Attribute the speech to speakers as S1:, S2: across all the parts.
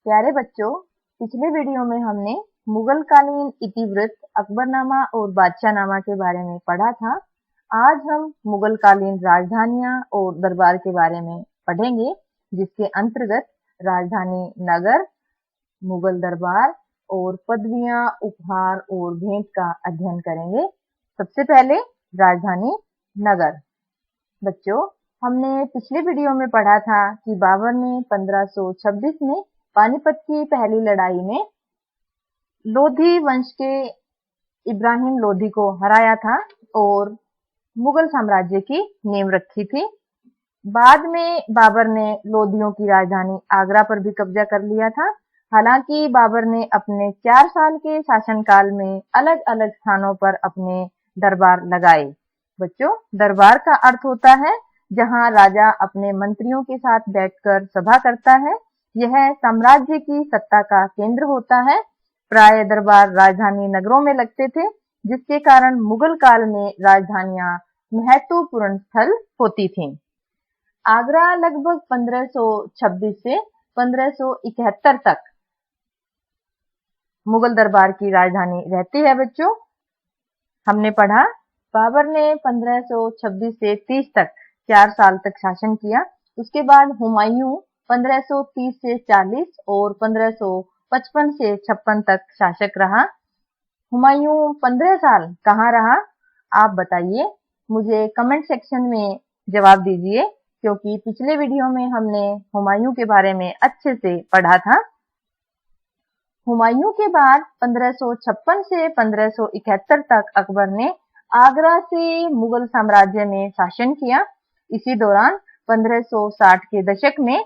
S1: प्यारे बच्चों, पिछले वीडियो में हमने मुगल कालीन इतिवृत्त अकबरनामा और बादशाहनामा के बारे में पढ़ा था। आज हम मुगल कालीन राजधानियां और दरबार के बारे में पढ़ेंगे, जिसके अंतर्गत राजधानी नगर, मुगल दरबार और पदवियां, उपहार और भेंट का अध्ययन करेंगे। सबसे पहले राजधानी नगर। बच्चों, हमने पिछले वीडियो में पढ़ा था कि बाबर ने 1526 में पानीपत की पहली लड़ाई में लोधी वंश के इब्राहिम लोधी को हराया था और मुगल साम्राज्य की नींव रखी थी। बाद में बाबर ने लोधियों की राजधानी आगरा पर भी कब्जा कर लिया था। हालांकि बाबर ने अपने 4 साल के शासनकाल में अलग अलग स्थानों पर अपने दरबार लगाए। बच्चों, दरबार का अर्थ होता है जहां राजा अपने मंत्रियों के साथ बैठकर सभा करता है। यह साम्राज्य की सत्ता का केंद्र होता है। प्राय दरबार राजधानी नगरों में लगते थे, जिसके कारण मुगल काल में राजधानियां महत्वपूर्ण स्थल होती थीं। आगरा लगभग 1526 से 1571 तक मुगल दरबार की राजधानी रहती है। बच्चों, हमने पढ़ा बाबर ने 1526 से 30 तक 4 साल तक शासन किया। उसके बाद हुमायूं 1530 से 40 और 1555 से 56 तक शासक रहा। हुमायूं 15 साल कहाँ रहा, आप बताइए। मुझे कमेंट सेक्शन में जवाब दीजिए, क्योंकि पिछले वीडियो में हमने हुमायूं के बारे में अच्छे से पढ़ा था। हुमायूं के बाद 1556 से 1571 तक अकबर ने आगरा से मुगल साम्राज्य में शासन किया। इसी दौरान 1560 के दशक में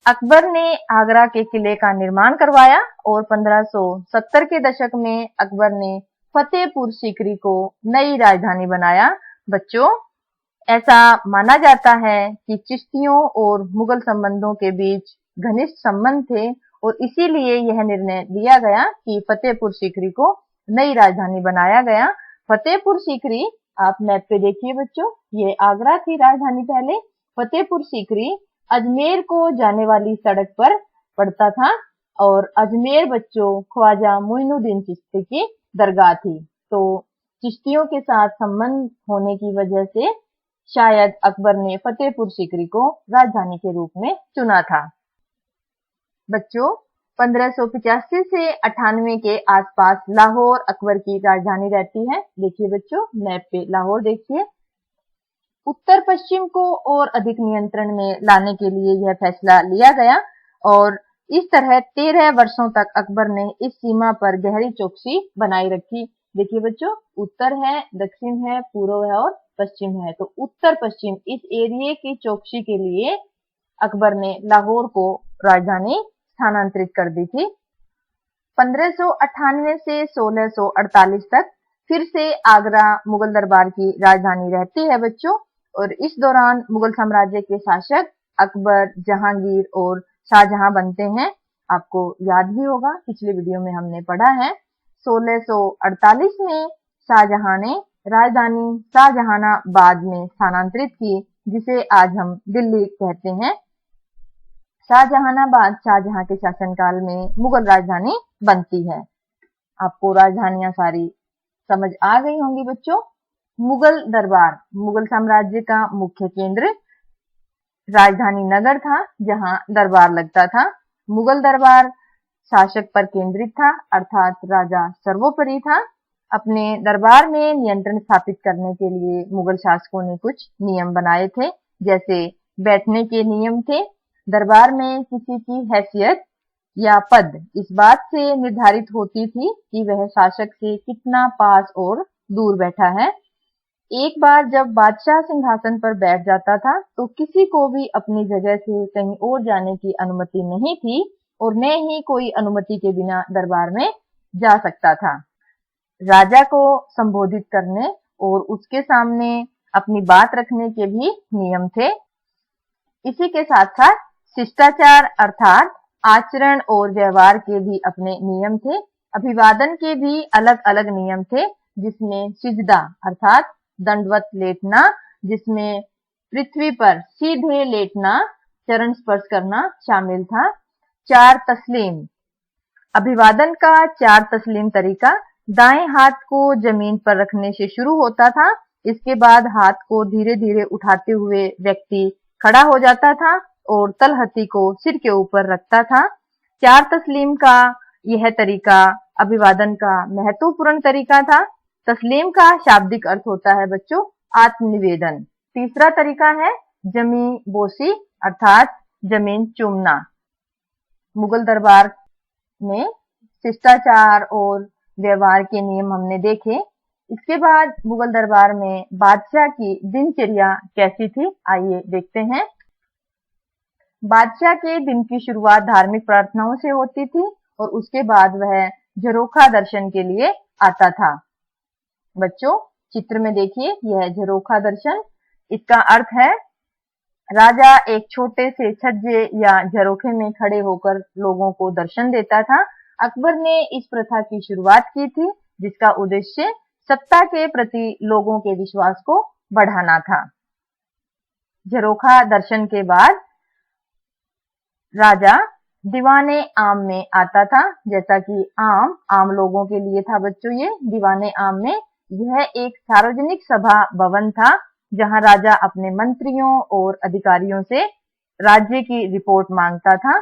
S1: अकबर ने आगरा के किले का निर्माण करवाया और 1570 के दशक में अकबर ने फतेहपुर सीकरी को नई राजधानी बनाया। बच्चों, ऐसा माना जाता है कि चिश्तियों और मुगल संबंधों के बीच घनिष्ठ संबंध थे और इसीलिए यह निर्णय लिया गया कि फतेहपुर सीकरी को नई राजधानी बनाया गया। फतेहपुर सीकरी आप मैप पे देखिए बच्चों, ये आगरा थी राजधानी पहले। फतेहपुर सीकरी अजमेर को जाने वाली सड़क पर पड़ता था और अजमेर बच्चों ख्वाजा मोइनुद्दीन चिश्ती की दरगाह थी। तो चिश्तियों के साथ संबंध होने की वजह से शायद अकबर ने फतेहपुर सीकरी को राजधानी के रूप में चुना था। बच्चों, 1585 से 98 के आसपास लाहौर अकबर की राजधानी रहती है। देखिए बच्चों, मैप पे लाहौर देखिए। उत्तर पश्चिम को और अधिक नियंत्रण में लाने के लिए यह फैसला लिया गया और इस तरह 13 वर्षों तक अकबर ने इस सीमा पर गहरी चौकसी बनाए रखी। देखिए बच्चों, उत्तर है, दक्षिण है, पूर्व है और पश्चिम है। तो उत्तर पश्चिम इस एरिया की चौकसी के लिए अकबर ने लाहौर को राजधानी स्थानांतरित कर दी थी। 1598 से 1648 तक फिर से आगरा मुगल दरबार की राजधानी रहती है बच्चों, और इस दौरान मुगल साम्राज्य के शासक अकबर, जहांगीर और शाहजहां बनते हैं। आपको याद भी होगा, पिछले वीडियो में हमने पढ़ा है। 1648 में शाहजहां ने राजधानी शाहजहानाबाद में स्थानांतरित की, जिसे आज हम दिल्ली कहते हैं। शाहजहानाबाद शाहजहां के शासनकाल में मुगल राजधानी बनती है। आपको राजधानियां सारी समझ आ गई होंगी बच्चों। मुगल दरबार मुगल साम्राज्य का मुख्य केंद्र राजधानी नगर था, जहां दरबार लगता था। मुगल दरबार शासक पर केंद्रित था, अर्थात राजा सर्वोपरि था। अपने दरबार में नियंत्रण स्थापित करने के लिए मुगल शासकों ने कुछ नियम बनाए थे, जैसे बैठने के नियम थे। दरबार में किसी की हैसियत या पद इस बात से निर्धारित होती थी कि वह शासक से कितना पास और दूर बैठा है। एक बार जब बादशाह सिंहासन पर बैठ जाता था तो किसी को भी अपनी जगह से कहीं और जाने की अनुमति नहीं थी और न ही कोई अनुमति के बिना दरबार में जा सकता था। राजा को संबोधित करने और उसके सामने अपनी बात रखने के भी नियम थे। इसी के साथ साथ शिष्टाचार अर्थात आचरण और व्यवहार के भी अपने नियम थे। अभिवादन के भी अलग अलग नियम थे, जिसमें सिजदा अर्थात दंडवत लेटना, जिसमें पृथ्वी पर सीधे लेटना, चरण स्पर्श करना शामिल था। चार तस्लीम। अभिवादन का चार तस्लीम तरीका दाएं हाथ को जमीन पर रखने से शुरू होता था। इसके बाद हाथ को धीरे धीरे उठाते हुए व्यक्ति खड़ा हो जाता था और तलहथी को सिर के ऊपर रखता था। चार तस्लीम का यह तरीका अभिवादन का महत्वपूर्ण तरीका था। तस्लीम का शाब्दिक अर्थ होता है बच्चों आत्मनिवेदन। तीसरा तरीका है जमी बोसी अर्थात जमीन चूमना। मुगल दरबार में शिष्टाचार और व्यवहार के नियम हमने देखे। इसके बाद मुगल दरबार में बादशाह की दिनचर्या कैसी थी, आइए देखते हैं। बादशाह के दिन की शुरुआत धार्मिक प्रार्थनाओं से होती थी और उसके बाद वह झरोखा दर्शन के लिए आता था। बच्चों चित्र में देखिए, यह झरोखा दर्शन, इसका अर्थ है राजा एक छोटे से छज्जे या झरोखे में खड़े होकर लोगों को दर्शन देता था। अकबर ने इस प्रथा की शुरुआत की थी जिसका उद्देश्य सत्ता के प्रति लोगों के विश्वास को बढ़ाना था। झरोखा दर्शन के बाद राजा दीवाने आम में आता था। जैसा कि आम लोगों के लिए था बच्चों, ये दीवाने आम में यह एक सार्वजनिक सभा भवन था जहां राजा अपने मंत्रियों और अधिकारियों से राज्य की रिपोर्ट मांगता था।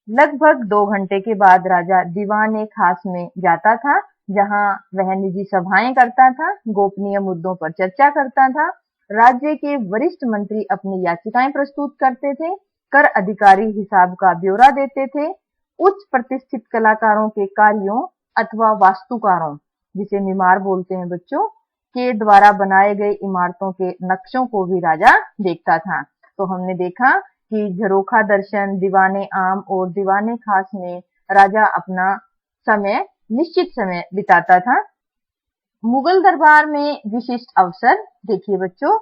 S1: लगभग 2 घंटे के बाद राजा दीवाने खास में जाता था जहां वह निजी सभाएं करता था, गोपनीय मुद्दों पर चर्चा करता था। राज्य के वरिष्ठ मंत्री अपनी याचिकाएं प्रस्तुत करते थे, कर अधिकारी हिसाब का ब्यौरा देते थे। उच्च प्रतिष्ठित कलाकारों के कार्यों अथवा वास्तुकारों, जिसे मीमार बोलते हैं बच्चों, के द्वारा बनाए गए इमारतों के नक्शों को भी राजा देखता था। तो हमने देखा कि झरोखा दर्शन, दीवाने आम और दीवाने खास में राजा अपना समय निश्चित समय बिताता था। मुगल दरबार में विशिष्ट अवसर देखिए बच्चों,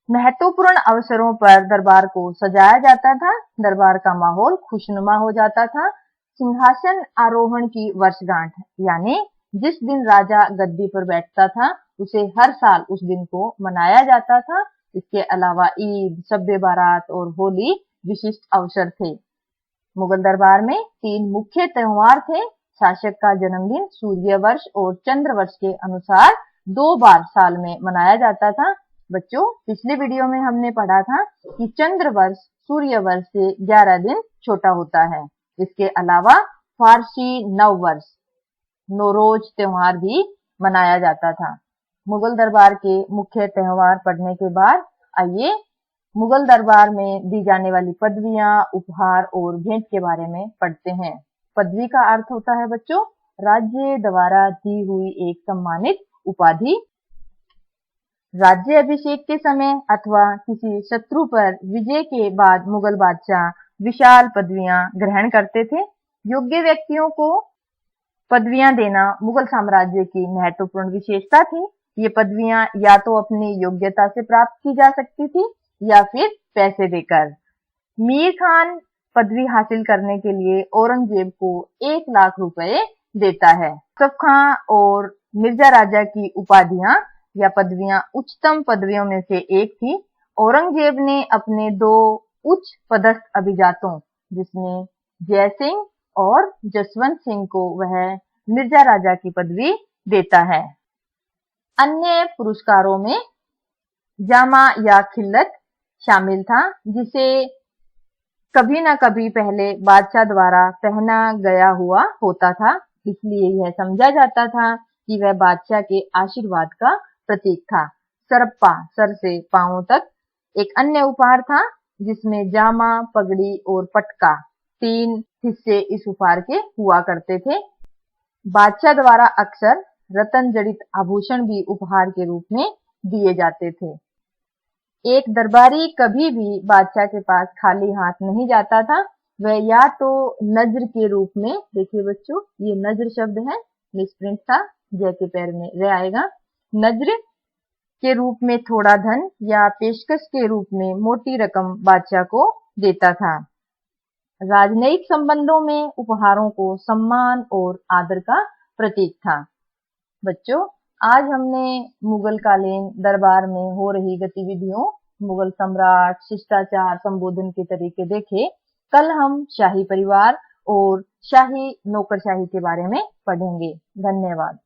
S1: महत्वपूर्ण अवसरों पर दरबार को सजाया जाता था। दरबार का माहौल खुशनुमा हो जाता था। सिंहासन आरोहण की वर्षगांठ, यानी जिस दिन राजा गद्दी पर बैठता था उसे हर साल उस दिन को मनाया जाता था। इसके अलावा ईद, शब-ए बारात और होली विशिष्ट अवसर थे। मुगल दरबार में 3 मुख्य त्योहार थे। शासक का जन्मदिन सूर्य वर्ष और चंद्र वर्ष के अनुसार 2 बार साल में मनाया जाता था। बच्चों पिछले वीडियो में हमने पढ़ा था कि चंद्र वर्ष सूर्य वर्ष से 11 दिन छोटा होता है। इसके अलावा फारसी नव वर्ष नौरोज त्योहार भी मनाया जाता था। मुगल दरबार के मुख्य त्योहार पढ़ने के बाद आइए मुगल दरबार में दी जाने वाली पदवियां, उपहार और भेंट के बारे में पढ़ते हैं। पदवी का अर्थ होता है बच्चों राज्य द्वारा दी हुई एक सम्मानित उपाधि। राज्य अभिषेक के समय अथवा किसी शत्रु पर विजय के बाद मुगल बादशाह विशाल पदवियां ग्रहण करते थे। योग्य व्यक्तियों को पदवियां देना मुगल साम्राज्य की महत्वपूर्ण विशेषता थी। ये पदवियां या तो अपनी योग्यता से प्राप्त की जा सकती थी या फिर पैसे देकर। मीर खान पदवी हासिल करने के लिए औरंगजेब को 1 लाख रुपए देता है। यूसुफ खां और मिर्जा राजा की उपाधियां या पदवियां उच्चतम पदवियों में से एक थी। औरंगजेब ने अपने 2 उच्च पदस्थ अभिजातों जिसमें जय सिंह और जसवंत सिंह को वह मिर्जा राजा की पदवी देता है। अन्य पुरस्कारों में जामा या खिल्लत शामिल था, जिसे कभी न कभी पहले बादशाह द्वारा पहना गया हुआ होता था, इसलिए यह समझा जाता था कि वह बादशाह के आशीर्वाद का प्रतीक था। सरप्पा, सर से पांवों तक, एक अन्य उपहार था जिसमें जामा, पगड़ी और पटका 3 हिस्से इस उपहार के हुआ करते थे। बादशाह द्वारा अक्सर रत्न जड़ित आभूषण भी उपहार के रूप में दिए जाते थे। एक दरबारी कभी भी बादशाह के पास खाली हाथ नहीं जाता था। वह या तो नज्र के रूप में, देखिए बच्चों ये नज्र शब्द है, मिसप्रिंट था, जय के पैर में रे आएगा, नज्र के रूप में थोड़ा धन या पेशकश के रूप में मोटी रकम बादशाह को देता था। राजनयिक संबंधों में उपहारों को सम्मान और आदर का प्रतीक था। बच्चों आज हमने मुगल कालीन दरबार में हो रही गतिविधियों, मुगल सम्राट, शिष्टाचार, संबोधन के तरीके देखे। कल हम शाही परिवार और शाही नौकरशाही के बारे में पढ़ेंगे। धन्यवाद।